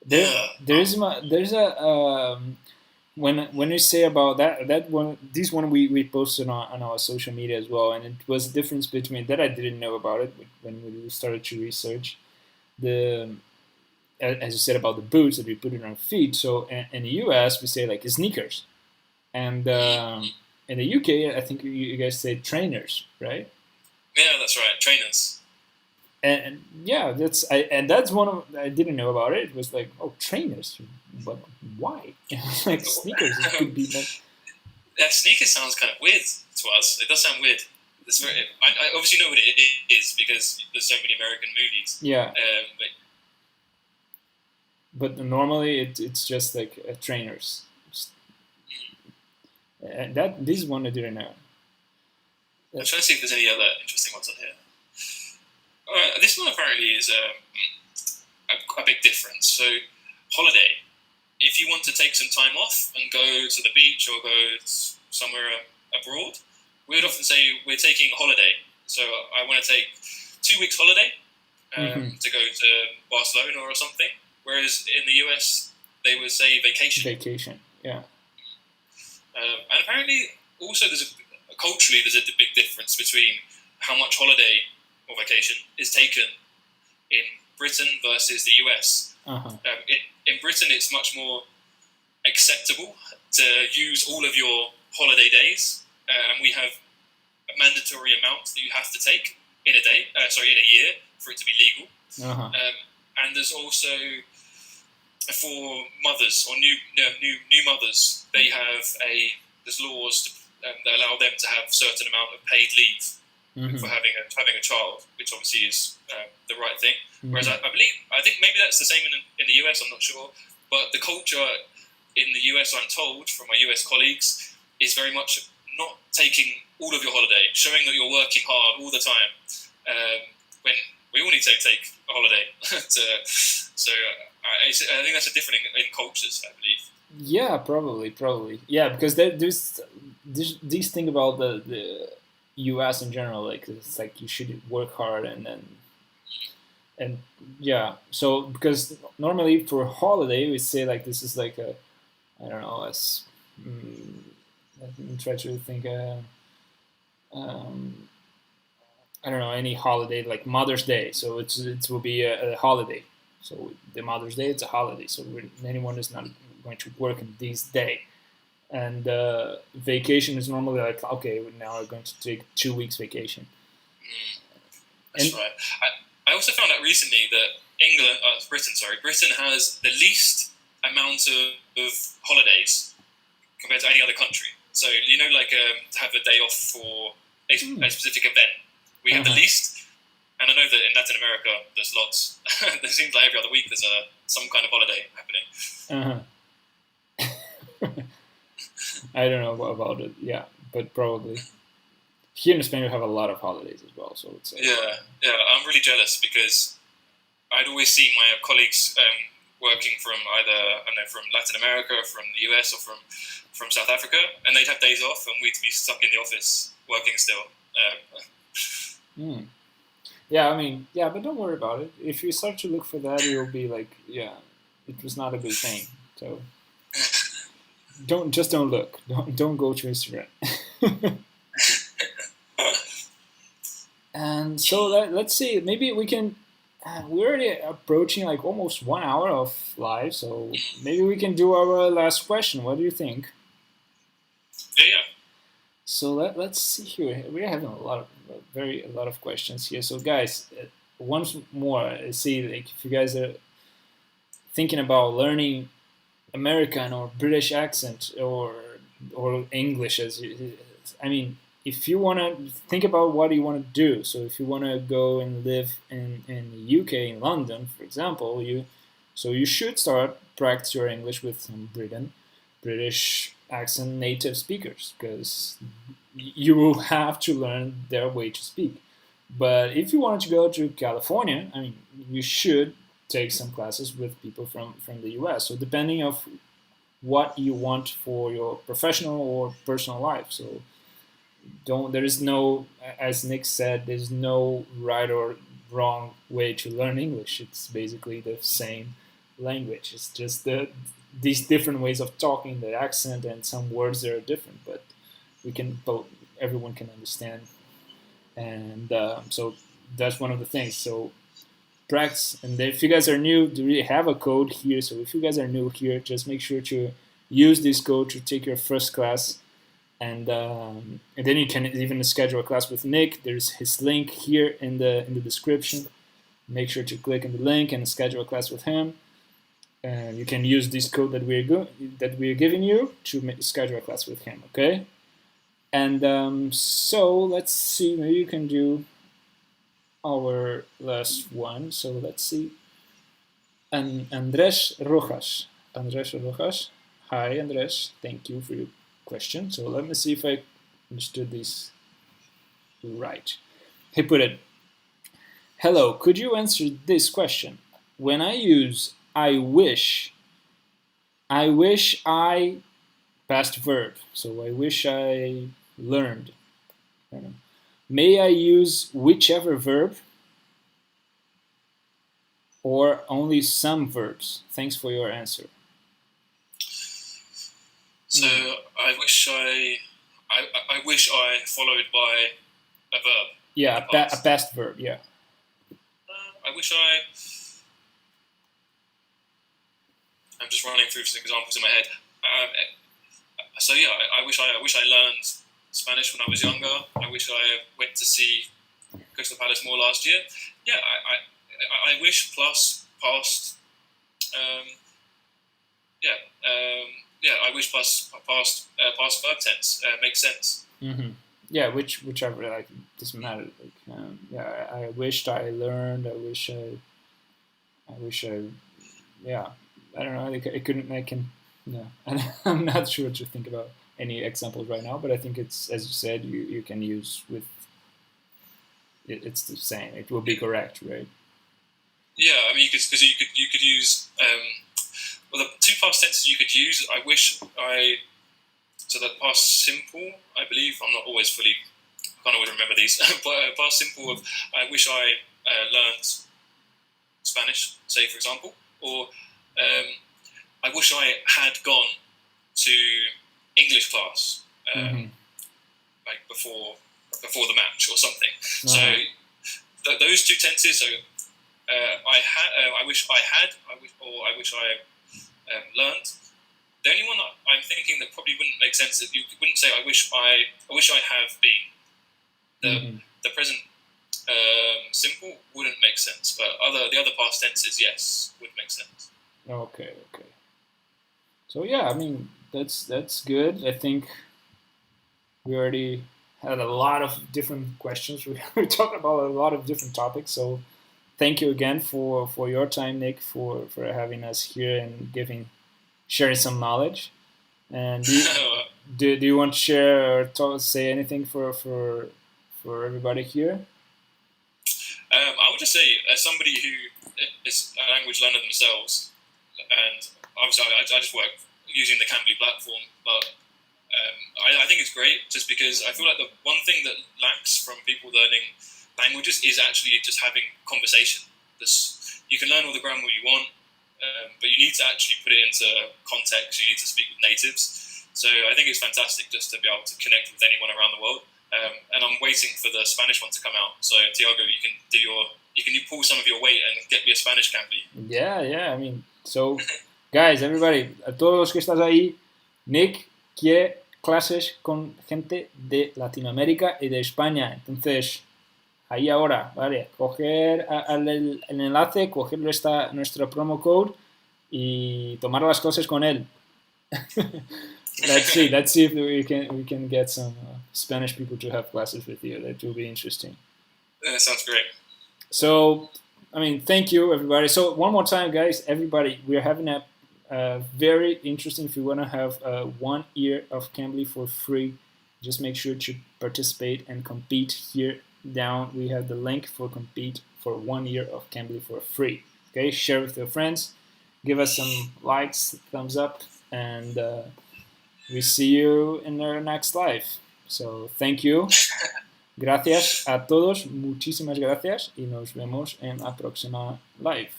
There's a when you say about that one, this one we posted on our social media as well, and it was a difference between that. I didn't know about it when we started to research as you said about the boots that we put it on feet. So in the US we say like sneakers, and in the UK I think you guys say trainers, right? Yeah, that's right, trainers. And yeah, that's one of I didn't know about it. It was like, oh, trainers, but why? Like sneakers, it could be like. Yeah, sneakers sounds kind of weird to us. It does sound weird. It's very. I obviously know what it is because there's so many American movies. Yeah. But normally it's just like trainers. This one I didn't know. I'm trying to see if there's any other interesting ones on here. This one apparently is a big difference. So, holiday. If you want to take some time off and go to the beach or go somewhere abroad, we would often say we're taking a holiday. So, I want to take 2 weeks holiday to go to Barcelona or something. Whereas in the US, they would say vacation. Vacation, yeah. And apparently, also culturally, there's a big difference between how much holiday or vacation is taken in Britain versus the US. In Britain, it's much more acceptable to use all of your holiday days, and we have a mandatory amount that you have to take in a year for it to be legal. And there's also for mothers or new mothers, there's laws that allow them to have a certain amount of paid leave. For having a child, which obviously is the right thing. Whereas I think maybe that's the same in the US. I'm not sure, but the culture in the US, I'm told from my US colleagues, is very much not taking all of your holiday, showing that you're working hard all the time. When we all need to take a holiday, I think that's a difference in cultures, I believe. Yeah, probably. Yeah, because there's this thing about the US in general, like it's like you should work hard and yeah. So because normally for holiday we say like this is like I don't know, let me try to think I don't know, any holiday like Mother's Day. So it will be a holiday. So the Mother's Day, it's a holiday. So anyone is not going to work on this day. And vacation is normally like, okay, now we're going to take 2 weeks vacation. That's right. I also found out recently that Britain has the least amount of holidays compared to any other country. So, like to have a day off for a specific event. We have the least, and I know that in Latin America there's lots. There seems like every other week there's some kind of holiday happening. I don't know about it, yeah, but probably. Here in Spain we have a lot of holidays as well, so it's yeah, I'm really jealous because I'd always see my colleagues working from from Latin America, from the US, or from South Africa, and they'd have days off, and we'd be stuck in the office working still. Yeah, I mean, yeah, but don't worry about it. If you start to look for that, you'll be like, yeah, it was not a good thing. So don't look. Don't go to Instagram. And so let's see. Maybe we can. We're already approaching like almost 1 hour of live, so maybe we can do our last question. What do you think? Yeah. So let's see here. We're having a lot of questions here. So guys, once more, see like if you guys are thinking about learning American or British accent or English I mean, if you want to think about what you want to do, so if you want to go and live in the UK, in London, for example, you should start practice your English with some British accent native speakers because you will have to learn their way to speak. But if you wanted to go to California, I mean, you should take some classes with people from the US. So depending of what you want for your professional or personal life. So don't there is no, as Nick said, there's no right or wrong way to learn English. It's basically the same language. It's just these different ways of talking, the accent, and some words that are different, but we can both everyone can understand. And so that's one of the things. So practice. And if you guys are new, do we have a code here? So if you guys are new here, just make sure to use this code to take your first class. And then you can even schedule a class with Nick. There's his link here in the description. Make sure to click on the link and schedule a class with him. And you can use this code that we're giving you to schedule a class with him. Okay. And so let's see. Maybe you can do our last one. So let's see. Andres Rojas. Andres Rojas. Hi, Andres. Thank you for your question. So let me see if I understood this right. He put it, hello, could you answer this question? When I use I wish I past verb. So I wish I learned. May I use whichever verb or only some verbs? Thanks for your answer. So I wish I followed by a verb. Yeah, a past verb. Yeah. I wish I. I'm just running through some examples in my head. So yeah, I wish I learned Spanish when I was younger. I wish I went to see Crystal Palace more last year. Yeah, I wish plus past. I wish plus past verb tense makes sense. Mm-hmm. Yeah, whichever, like, doesn't matter. Like, yeah, I wished I learned. I wish I, yeah. I don't know. I couldn't. I can. No, I'm not sure to think about any examples right now. But I think it's, as you said, you can use with. It's the same. It will be correct, right? Yeah, I mean, you could use. Well, the two past tenses you could use. I wish I. So the past simple, I believe. I'm not always fully. I can't always remember these. But past simple of I wish I learned Spanish, say for example, or I wish I had gone to English class like before the match or something. So those two tenses. So I wish I had. I wish I learned. The only one that I'm thinking that probably wouldn't make sense if you wouldn't say I wish I have been. The present simple wouldn't make sense, but the other past tenses, yes, would make sense. Okay. So yeah, I mean that's good. I think we already had a lot of different questions. We talked about a lot of different topics. So thank you again for your time, Nick, for having us here and sharing some knowledge. And do you want to share or say anything for everybody here? I would just say, as somebody who is a language learner themselves, and obviously I just work using the Cambly platform, but I think it's great just because I feel like the one thing that lacks from people learning languages is actually just having conversation. You can learn all the grammar you want, but you need to actually put it into context. You need to speak with natives. So I think it's fantastic just to be able to connect with anyone around the world. And I'm waiting for the Spanish one to come out. So Tiago, you can pull some of your weight and get me a Spanish Cambly. Yeah. I mean, so guys, everybody, a todos los que estás ahí, Nick quiere clases con gente de Latinoamérica y de España. Entonces, ahí ahora, vale, coger el enlace, coger nuestro promo code y tomar las clases con él. Let's see if we can get some Spanish people to have classes with you. That will be interesting. That sounds great. So, I mean, thank you, everybody. So, one more time, guys, everybody, we are having a very interesting, if you want to have 1 year of Cambly for free, just make sure to participate and compete. Here down, we have the link for compete for 1 year of Cambly for free. Okay, share with your friends, give us some likes, thumbs up, and we see you in our next live. So, thank you. Gracias a todos, muchísimas gracias y nos vemos en la próxima live.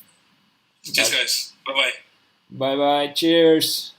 Cheers, guys. Bye-bye. Bye-bye. Cheers.